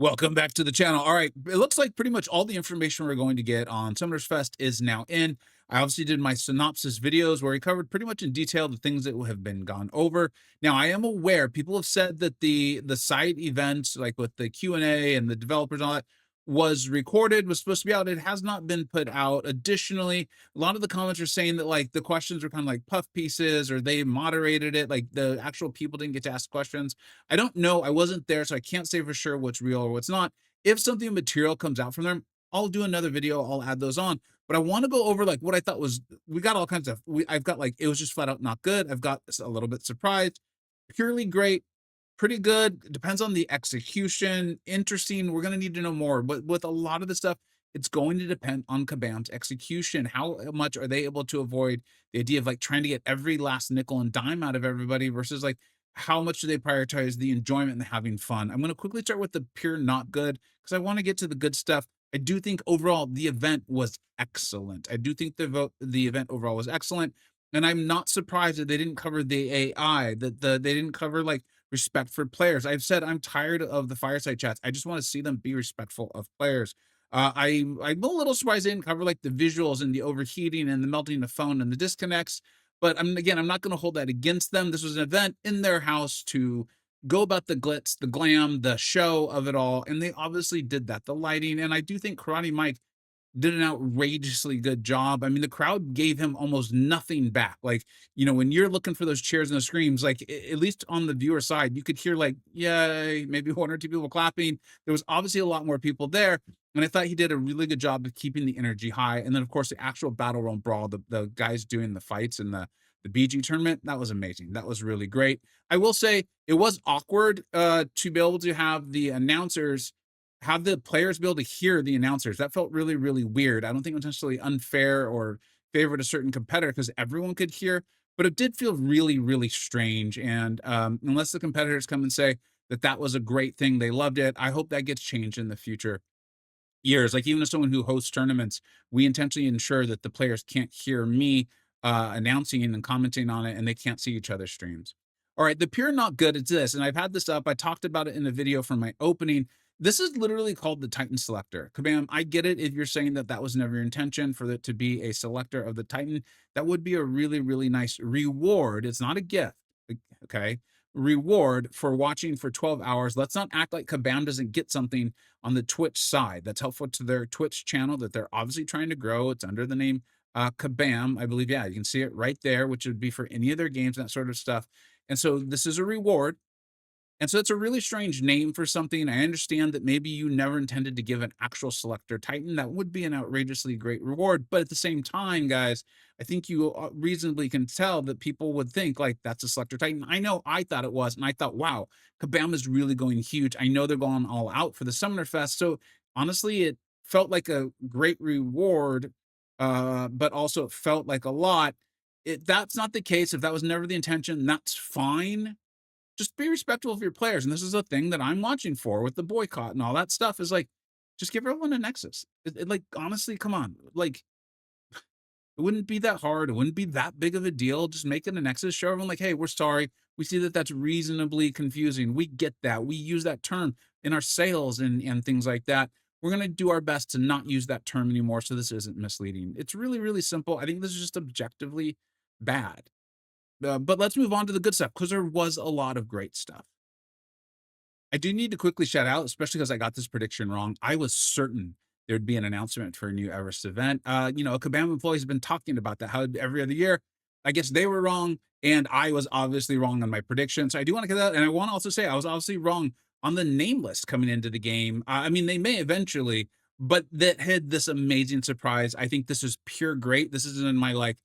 Welcome back to the channel. All right, it looks like pretty much all the information we're going to get on Summoners Fest is now in. I obviously did my synopsis videos where we covered pretty much in detail the things that have been gone over. Now, I am aware people have said that the side events, like with the Q&A and the developers and all that, was recorded, was supposed to be out. It has not been put out. Additionally, a lot of the comments are saying that like the questions are kind of like puff pieces or they moderated it, like the actual people didn't get to ask questions. I don't know. I wasn't there, so I can't say for sure what's real or what's not. If something material comes out from them, I'll do another video. I'll add those on. But I want to go over like what I thought was we got all kinds of I've got like it was just flat out not good. I've got a little bit surprised, purely great, pretty good. Depends on the execution. Interesting. We're gonna need to know more. But with a lot of the stuff, it's going to depend on Kabam's execution. How much are they able to avoid the idea of like trying to get every last nickel and dime out of everybody versus like how much do they prioritize the enjoyment and having fun? I'm going to quickly start with the pure not good because I want to get to the good stuff. I do think overall the event was excellent. I do think the event overall was excellent, and I'm not surprised that they didn't cover the AI. They didn't cover like respect for players. I've said I'm tired of the fireside chats. I just want to see them be respectful of players. I'm a little surprised they didn't cover like the visuals and the overheating and the melting of phone and the disconnects. But I'm not going to hold that against them. This was an event in their house to go about the glitz, the glam, the show of it all, and they obviously did that. The lighting, and I do think Karate Mike did an outrageously good job. I mean, the crowd gave him almost nothing back. Like, when you're looking for those cheers and the screams, like at least on the viewer side, you could hear like, yay, maybe one or two people clapping. There was obviously a lot more people there. And I thought he did a really good job of keeping the energy high. And then, of course, the actual battle room brawl, the guys doing the fights in the BG tournament, that was amazing. That was really great. I will say it was awkward to be able to have the announcers have the players be able to hear the announcers. That felt really, really weird. I don't think it was necessarily unfair or favored a certain competitor because everyone could hear, but it did feel really, really strange. And unless the competitors come and say that that was a great thing, they loved it, I hope that gets changed in the future years. Like even as someone who hosts tournaments, we intentionally ensure that the players can't hear me announcing and commenting on it, and they can't see each other's streams. All right, the pure not good is this, and I've had this up. I talked about it in a video from my opening. This is literally called the Titan Selector. Kabam, I get it if you're saying that that was never your intention for it to be a selector of the Titan. That would be a really, really nice reward. It's not a gift, okay? Reward for watching for 12 hours. Let's not act like Kabam doesn't get something on the Twitch side. That's helpful to their Twitch channel that they're obviously trying to grow. It's under the name Kabam, I believe. Yeah, you can see it right there, which would be for any of their games, that sort of stuff. And so this is a reward. And so it's a really strange name for something. I understand that maybe you never intended to give an actual selector Titan. That would be an outrageously great reward. But at the same time, guys, I think you reasonably can tell that people would think like that's a selector Titan. I know I thought it was, and I thought, wow, Kabam is really going huge. I know they're going all out for the Summoner Fest. So honestly, it felt like a great reward, but also it felt like a lot. That's not the case. If that was never the intention, that's fine. Just be respectful of your players. And this is a thing that I'm watching for with the boycott and all that stuff is like, just give everyone a Nexus. Like, honestly, come on. Like, it wouldn't be that hard. It wouldn't be that big of a deal. Just make it a Nexus. Show everyone, like, hey, we're sorry. We see that that's reasonably confusing. We get that. We use that term in our sales and things like that. We're going to do our best to not use that term anymore so this isn't misleading. It's really, really simple. I think this is just objectively bad. But let's move on to the good stuff because there was a lot of great stuff. I do need to quickly shout out, especially because I got this prediction wrong. I was certain there'd be an announcement for a new Everest event. A Kabam employee has been talking about that, how every other year. I guess they were wrong, and I was obviously wrong on my prediction. So I do want to get that. And I want to also say I was obviously wrong on the name list coming into the game. I mean, they may eventually, but that had this amazing surprise. I think this is pure great. This isn't in my like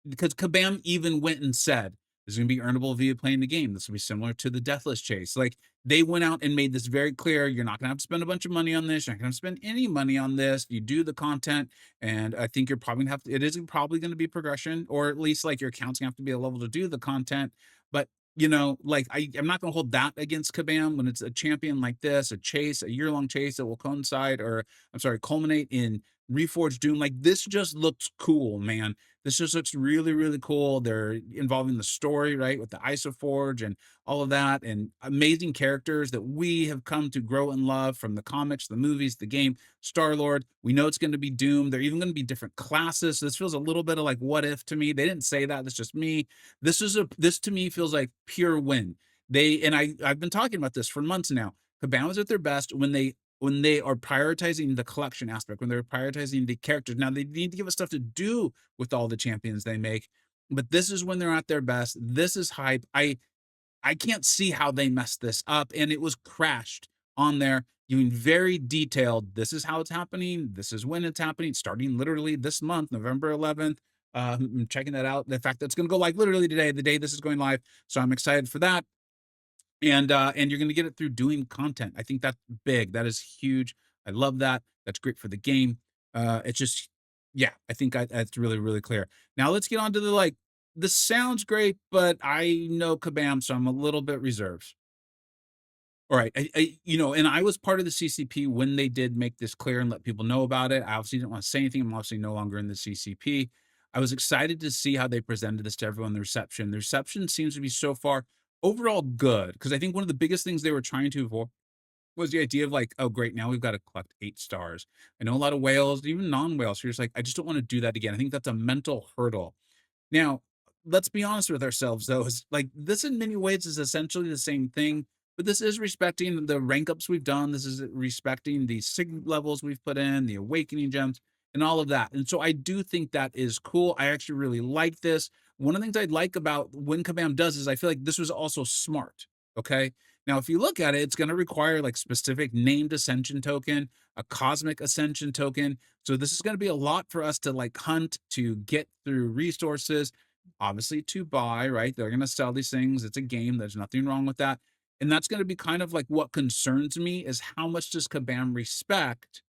because Kabam even went and said this is going to be earnable via playing the game. This will be similar to the Deathless Chase. Like they went out and made this very clear. You're not going to have to spend a bunch of money on this. You're not going to spend any money on this. You do the content, and I think you're probably going to have to. It is probably going to be progression, or at least like your accounts going to have to be a level to do the content. But like I'm not going to hold that against Kabam when it's a champion like this, a chase, a year-long chase that will coincide, or I'm sorry, culminate in Reforged Doom. Like, this just looks cool, man. This just looks really, really cool. They're involving the story, right, with the Isoforge and all of that, and amazing characters that we have come to grow and love from the comics, the movies, the game. Star-Lord, we know it's gonna be Doom. They're even gonna be different classes. So this feels a little bit of like What If to me. They didn't say that, that's just me. This to me feels like pure win. I've been talking about this for months now. Kabam is at their best when they are prioritizing the collection aspect, when they're prioritizing the characters. Now they need to give us stuff to do with all the champions they make, but this is when they're at their best. This is hype. I can't see how they messed this up, and it was crashed on there, doing very detailed. This is how it's happening. This is when it's happening, starting literally this month, November 11th. I'm checking that out. The fact that it's going to go like literally today, the day this is going live. So I'm excited for that, and you're going to get it through doing content. I think that's big. That is huge. I love that. That's great for the game. It's just, yeah, I think that's really, really clear. Now let's get on to the like. This sounds great, but I know Kabam, so I'm a little bit reserved. All right, and I was part of the CCP when they did make this clear and let people know about it. I obviously didn't want to say anything. I'm obviously no longer in the CCP. I was excited to see how they presented this to everyone. The reception seems to be so far overall good, because I think one of the biggest things they were trying to avoid was the idea of like, oh great, now we've got to collect 8 stars. I know a lot of whales, even non-whales. So you're just like, I just don't want to do that again. I think that's a mental hurdle. Now, let's be honest with ourselves though, is like this in many ways is essentially the same thing, but this is respecting the rank ups we've done. This is respecting the sig levels we've put in, the awakening gems, and all of that. And so I do think that is cool. I actually really like this. One of the things I like about when Kabam does is I feel like this was also smart. Okay. Now, if you look at it, it's going to require like specific named ascension token, a cosmic ascension token. So this is going to be a lot for us to like hunt to get through resources, obviously to buy, right? They're going to sell these things. It's a game. There's nothing wrong with that. And that's going to be kind of like what concerns me is how much does Kabam respect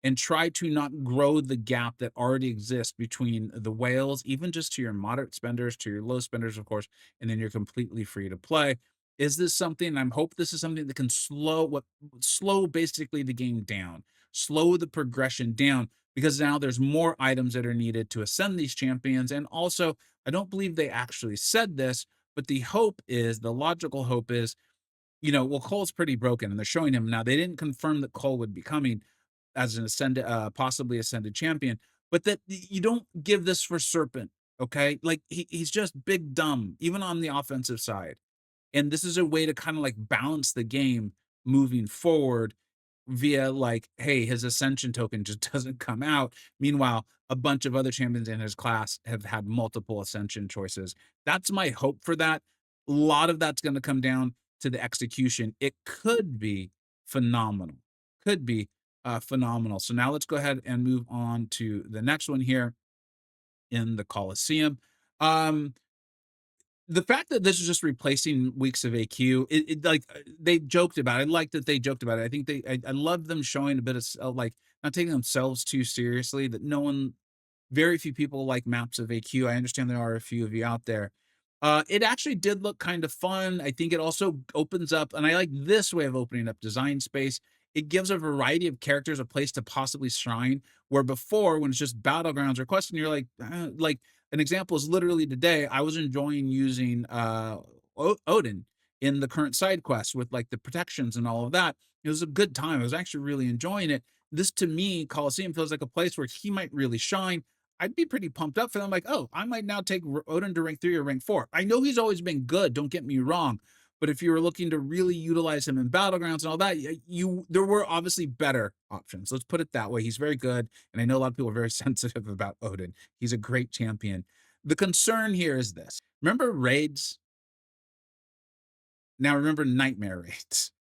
and try to not grow the gap that already exists between the whales, even just to your moderate spenders, to your low spenders, of course, and then you're completely free to play. Is this something? I'm hope this is something that can slow basically the game down, slow the progression down, because now there's more items that are needed to ascend these champions. And also, I don't believe they actually said this, but the logical hope is, well, Cole's pretty broken, and they're showing him now. They didn't confirm that Cole would be coming as an possibly ascended champion, but that you don't give this for Serpent, okay? Like he's just big dumb, even on the offensive side. And this is a way to kind of like balance the game moving forward via like, hey, his ascension token just doesn't come out. Meanwhile, a bunch of other champions in his class have had multiple ascension choices. That's my hope for that. A lot of that's going to come down to the execution. It could be phenomenal. Could be phenomenal. So now let's go ahead and move on to the next one here in the Coliseum. Um, the fact that this is just replacing weeks of AQ, they joked about it. I like that they joked about it. I think I love them showing a bit of like not taking themselves too seriously. That no one very few people like maps of AQ. I understand there are a few of you out there. It actually did look kind of fun. I think it also opens up, and I like this way of opening up design space. It gives a variety of characters a place to possibly shine. Where before, when it's just battlegrounds or quests, and you're like an example is literally today. I was enjoying using Odin in the current side quest with like the protections and all of that. It was a good time. I was actually really enjoying it. This to me, Coliseum feels like a place where he might really shine. I'd be pretty pumped up for them. Like, oh, I might now take Odin to rank 3 or rank 4. I know he's always been good. Don't get me wrong, but if you were looking to really utilize him in battlegrounds and all that, there were obviously better options. Let's put it that way. He's very good, and I know a lot of people are very sensitive about Odin. He's a great champion. The concern here is this: remember raids? Now remember nightmare raids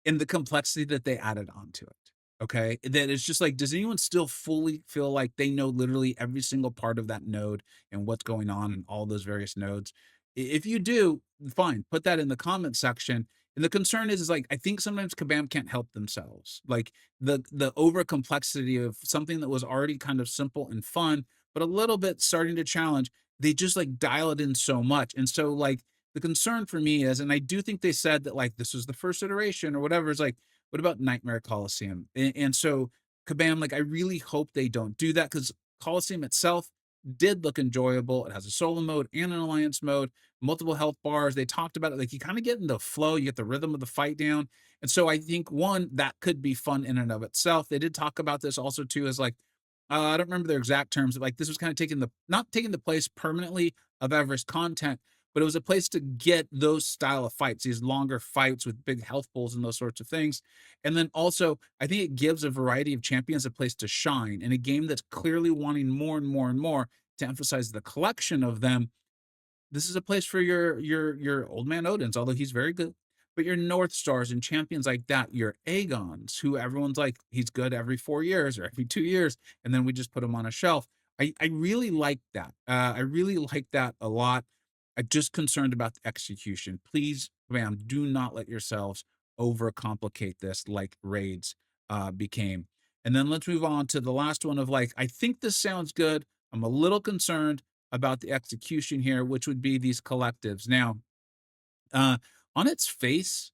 and the complexity that they added onto it. Okay. That it's just like, does anyone still fully feel like they know literally every single part of that node and what's going on in all those various nodes? If you do, fine, put that in the comment section. And the concern is like, I think sometimes Kabam can't help themselves. Like the over complexity of something that was already kind of simple and fun, but a little bit starting to challenge, they just like dial it in so much. And so like the concern for me is, and I do think they said that like this was the first iteration or whatever, is like, what about Nightmare Coliseum? And so Kabam, like, I really hope they don't do that because Coliseum itself did look enjoyable. It has a solo mode and an alliance mode, multiple health bars. They talked about it, like, you kinda get in the flow, you get the rhythm of the fight down, and so I think, 1, that could be fun in and of itself. They did talk about this also too as, like, I don't remember their exact terms, but, like, this was kinda taking the not taking the place permanently of Everest content, but it was a place to get those style of fights, these longer fights with big health pools and those sorts of things, and then also, I think it gives a variety of champions a place to shine in a game that's clearly wanting more and more and more to emphasize the collection of them. This is a place for your old man Odins, although he's very good, but your North Stars and champions like that, your Aegons, who everyone's like, he's good every 4 years or every 2 years, and then we just put him on a shelf. I really like that. I really like that a lot. I'm just concerned about the execution. Please, ma'am, do not let yourselves overcomplicate this like raids became. And then let's move on to the last one of like, I think this sounds good. I'm a little concerned about the execution here, which would be these collectives. Now, uh, on its face,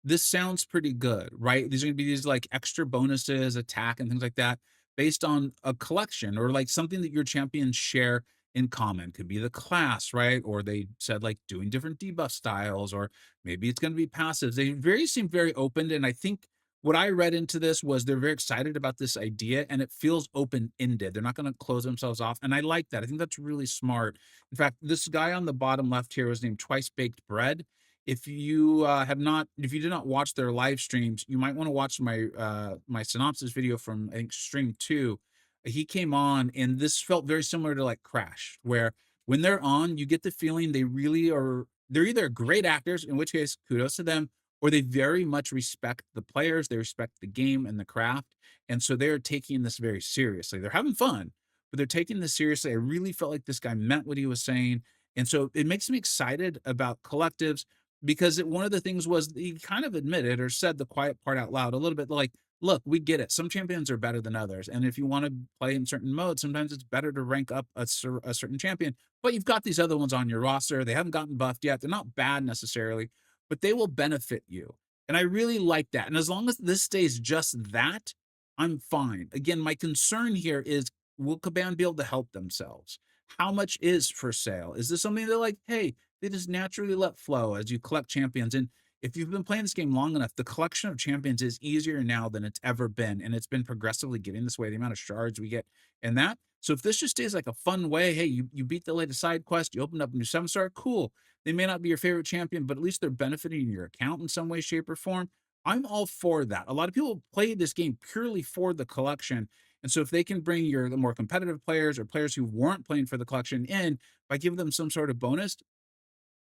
this sounds pretty good, right? These are gonna be these like extra bonuses, attack, and things like that, based on a collection or like something that your champions share in common. Could be the class, right? Or they said like doing different debuff styles, or maybe it's gonna be passives. They very seem very open, and I think what I read into this was they're very excited about this idea and it feels open-ended. They're not gonna close themselves off. And I like that. I think that's really smart. In fact, this guy on the bottom left here was named Twice Baked Bread. If you have not, if you did not watch their live streams, you might want to watch my synopsis video from I think stream 2. He came on and this felt very similar to like Crash, where when they're on, you get the feeling they really are they're either great actors, in which case kudos to them, or they very much respect the players, they respect the game and the craft. And so they're taking this very seriously. They're having fun, but they're taking this seriously. I really felt like this guy meant what he was saying. And so it makes me excited about collectives because one of the things was he kind of admitted or said the quiet part out loud a little bit like, look, we get it. Some champions are better than others. And if you want to play in certain modes, sometimes it's better to rank up a certain champion. But you've got these other ones on your roster. They haven't gotten buffed yet. They're not bad necessarily, but they will benefit you. And I really like that. And as long as this stays just that, I'm fine. Again, my concern here is will Kabam be able to help themselves? How much is for sale? Is this something they're like, hey, they just naturally let flow as you collect champions? And if you've been playing this game long enough, the collection of champions is easier now than it's ever been. And it's been progressively getting this way, the amount of shards we get and that. So if this just stays like a fun way, hey, you beat the latest side quest, you opened up a new 7-star, cool. They may not be your favorite champion, but at least they're benefiting your account in some way, shape, or form. I'm all for that. A lot of people play this game purely for the collection. And so if they can bring your the more competitive players or players who weren't playing for the collection in by giving them some sort of bonus,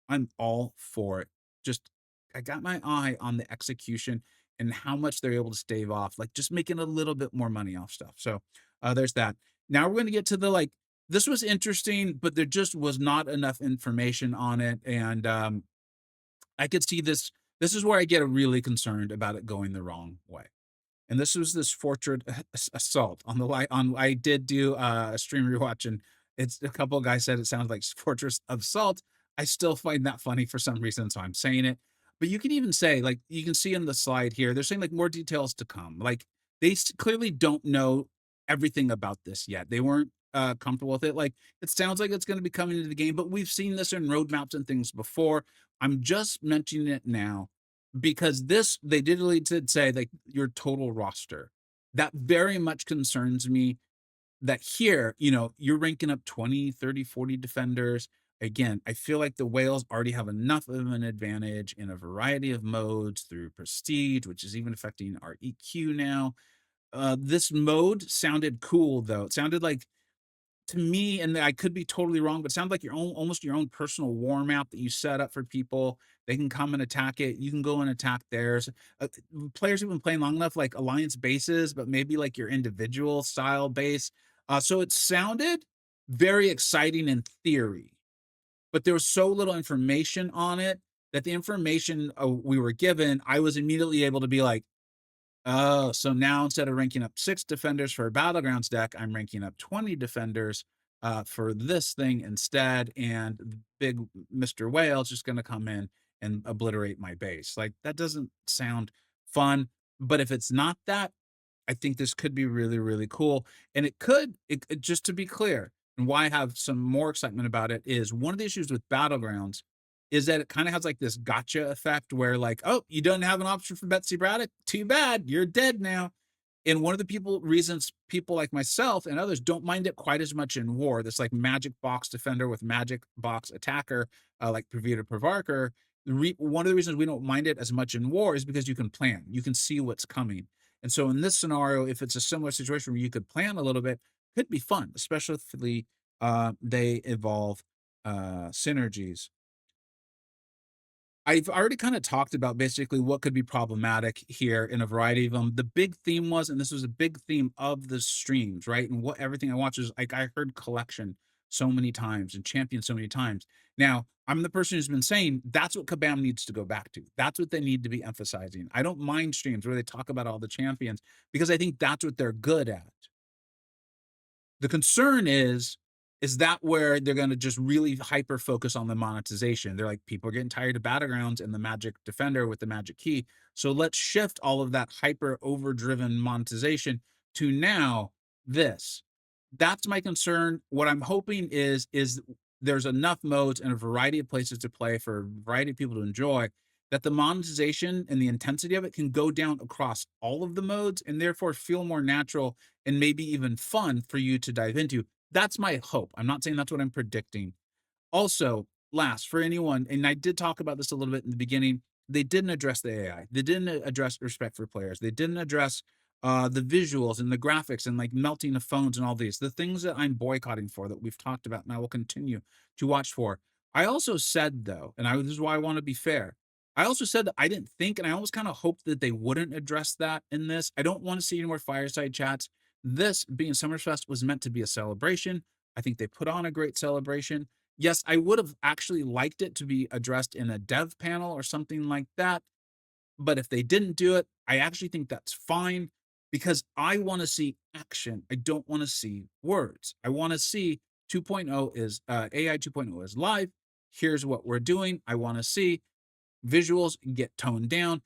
I'm all for it. Just I got my eye on the execution and how much they're able to stave off, like just making a little bit more money off stuff. So there's that. Now we're going to get to the like. This was interesting, but there just was not enough information on it, and I could see this. This is where I get really concerned about it going the wrong way. And this was this Fortress assault on the light on I did do a stream rewatch and it's a couple of guys said it sounds like Fortress Assault. I still find that funny for some reason, so I'm saying it. But you can even say, like, you can see in the slide here, they're saying like more details to come. Like clearly don't know everything about this yet. They weren't comfortable with it. Like it sounds like it's going to be coming into the game, but we've seen this in roadmaps and things before. I'm just mentioning it now because this they did say like your total roster. That very much concerns me that here, you're ranking up 20, 30, 40 defenders. Again, I feel like the whales already have enough of an advantage in a variety of modes through prestige, which is even affecting our EQ now. This mode sounded cool though. It sounded like to me, and I could be totally wrong, but it sounds like your own almost your own personal war map that you set up for people. They can come and attack it. You can go and attack theirs. Players who've been playing long enough, like alliance bases, but maybe like your individual style base. So it sounded very exciting in theory, but there was so little information on it that the information we were given, I was immediately able to be like, oh, so now instead of ranking up 6 defenders for a Battlegrounds deck, I'm ranking up 20 defenders, for this thing instead, and big Mr. Whale's just gonna come in and obliterate my base. Like, that doesn't sound fun, but if it's not that, I think this could be really, really cool. And just to be clear, and why I have some more excitement about it is one of the issues with Battlegrounds is that it kind of has like this gotcha effect where like, oh, you don't have an option for Betsy Braddock. Too bad. You're dead now. And one of the reasons people like myself and others don't mind it quite as much in war, this like magic box defender with magic box attacker, like Pravita Pravarkar, one of the reasons we don't mind it as much in war is because you can plan, you can see what's coming. And so in this scenario, if it's a similar situation where you could plan a little bit, could be fun, especially if they evolve synergies. I've already kind of talked about basically what could be problematic here in a variety of them. The big theme was, and this was a big theme of the streams, right? And what everything I watched is like I heard collection so many times and champion so many times. Now, I'm the person who's been saying that's what Kabam needs to go back to. That's what they need to be emphasizing. I don't mind streams where they talk about all the champions because I think that's what they're good at. The concern is that where they're gonna just really hyper focus on the monetization? They're like, "People are getting tired of Battlegrounds and the Magic Defender with the Magic Key, so let's shift all of that hyper overdriven monetization to now this." That's my concern. What I'm hoping is there's enough modes and a variety of places to play for a variety of people to enjoy, that the monetization and the intensity of it can go down across all of the modes and therefore feel more natural and maybe even fun for you to dive into. That's my hope. I'm not saying that's what I'm predicting. Also, last, for anyone, and I did talk about this a little bit in the beginning, they didn't address the AI. They didn't address respect for players. They didn't address the visuals and the graphics and like melting of phones and all these. The things that I'm boycotting for that we've talked about and I will continue to watch for. I also said though, and this is why I want to be fair. I also said that I didn't think, and I always kind of hoped that they wouldn't address that in this. I don't want to see any more fireside chats. This being Summerfest was meant to be a celebration. I think they put on a great celebration. Yes, I would have actually liked it to be addressed in a dev panel or something like that, but if they didn't do it, I actually think that's fine because I wanna see action. I don't wanna see words. I wanna see 2.0 is, AI 2.0 is live. Here's what we're doing. I wanna see visuals get toned down,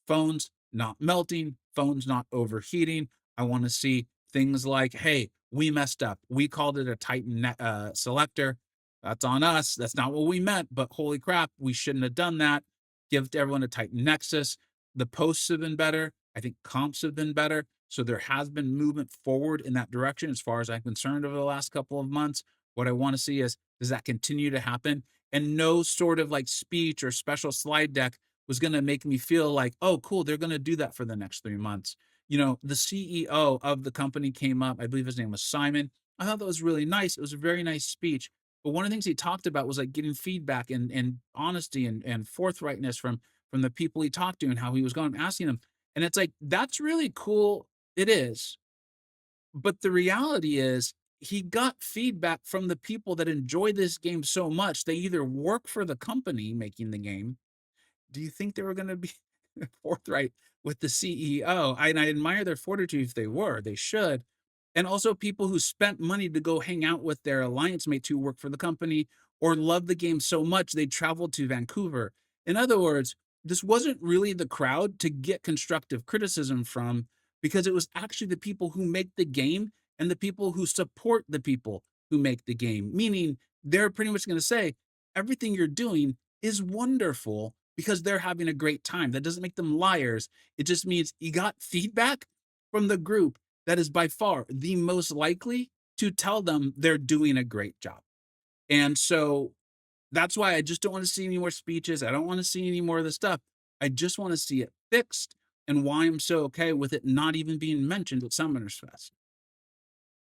phones not melting, phones not overheating. I want to see things like, hey, we messed up. We called it a Titan selector. That's on us. That's not what we meant, but holy crap, we shouldn't have done that. Give everyone a Titan Nexus. The posts have been better. I think comps have been better. So there has been movement forward in that direction as far as I'm concerned over the last couple of months. What I want to see is, does that continue to happen? And no sort of like speech or special slide deck was going to make me feel like, oh, cool, they're going to do that for the next 3 months. You know, the CEO of the company came up. I believe his name was Simon. I thought that was really nice. It was a very nice speech. But one of the things he talked about was like getting feedback and honesty and forthrightness from the people he talked to and how he was going and asking them. And it's like, that's really cool. It is. But the reality is, he got feedback from the people that enjoy this game so much. They either work for the company making the game. Do you think they were gonna be forthright with the CEO? And I admire their fortitude if they were, they should. And also people who spent money to go hang out with their alliance mates who work for the company or love the game so much they traveled to Vancouver. In other words, this wasn't really the crowd to get constructive criticism from because it was actually the people who make the game and the people who support the people who make the game. Meaning they're pretty much going to say everything you're doing is wonderful because they're having a great time. That doesn't make them liars. It just means you got feedback from the group that is by far the most likely to tell them they're doing a great job. And so that's why I just don't want to see any more speeches. I don't want to see any more of the stuff. I just want to see it fixed and why I'm so okay with it not even being mentioned at Summoners Fest.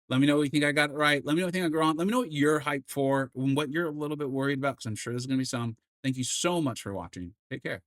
Let me know what you think I got it right. Let me know what you think I got wrong. Let me know what you're hyped for and what you're a little bit worried about because I'm sure there's going to be some. Thank you so much for watching. Take care.